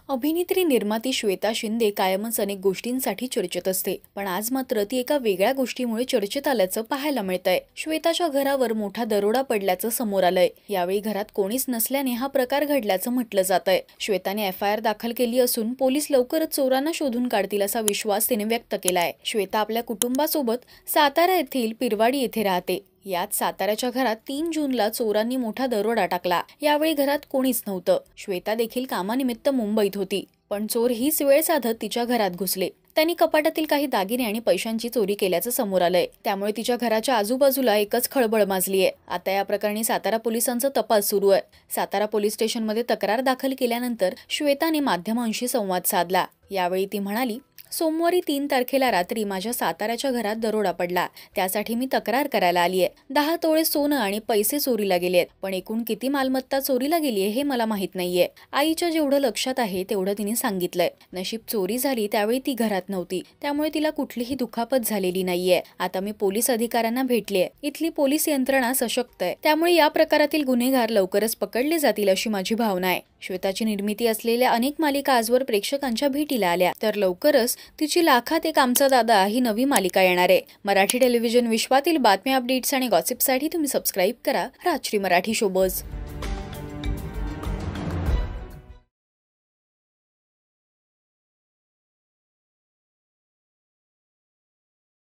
अभिनेत्री निर्माती श्वेता शिंदे कायमच अनेक गोष्टींसाठी चर्चेत असते, पण आज मात्र ती एका वेगळ्या गोष्टीमुळे चर्चेत आल्याचं पाहायला मिळतंय। श्वेताच्या घरावर मोठा दरोडा पडल्याचं समोर आलंय। यावेळी घरात कोणीच नसल्याने हा प्रकार घडल्याचं म्हटलं जातंय। श्वेताने FIR दाखल केली असून पोलीस लवकरच चोरांना शोधून काढतील असा विश्वास तिने व्यक्त केलाय। श्वेता आपल्या कुटुंबासोबत सातारा येथील पिरवाडी येथे राहते। यात साताऱ्याच्या घरात 3 जूनला चोरांनी मोठा दरोडा टाकला। यावेळी घरात कोणीच नव्हतं। श्वेता देखील कामानिमित्त मुंबईत होती, पण चोर हीच वेळ साधत तिच्या घरात घुसले। त्यांनी कपाटातील काही दागिने आणि पैशांची चोरी केल्याचं समोर आलंय। त्यामुळे तिच्या घराच्या आजूबाजूला एकच खळबळ माजली आहे। आता या प्रकरणी सातारा पोलिसांचा तपास सुरू आहे। सातारा पोलीस स्टेशनमध्ये तक्रार दाखल केल्यानंतर श्वेताने माध्यमांशी संवाद साधला। यावेळी ती म्हणाली, सोमवारी 3 तारखेला रात्री माझ्या साताऱ्याच्या घरात दरोडा पडला। त्यासाठी मी तक्रार करायला आलीये। 10 तोळे सोनं आणि पैसे चोरीला गेलेत, पण एकूण किती मालमत्ता चोरीला गेलीये हे मला माहित नाहीये। आईच्या जेवढं लक्षात आहे तेवढं तिने सांगितलंय। नशीब चोरी झाली त्यावेळी ती घरात नव्हती, त्यामुळे तिला कुठलीही दुखापत झालेली नाहीये। आता मी पोलीस अधिकाऱ्यांना भेटलीये। इथली पोलीस यंत्रणा सशक्त आहे, त्यामुळे या प्रकारातील गुन्हेगार लवकरच पकडले जातील अशी माझी भावना आहे। श्वेताची निर्मिती असलेल्या अनेक मालिका आजवर प्रेक्षकांच्या भेटीला आल्या, तर लवकरच तिची लाखात एक आमचा दादा ही नवी मालिका येणार आहे। मराठी टेलिव्हिजन विश्वातील बातम्या, अपडेट्स आणि गॉसिपसाठी तुम्ही सबस्क्राइब करा राजश्री मराठी शोबज।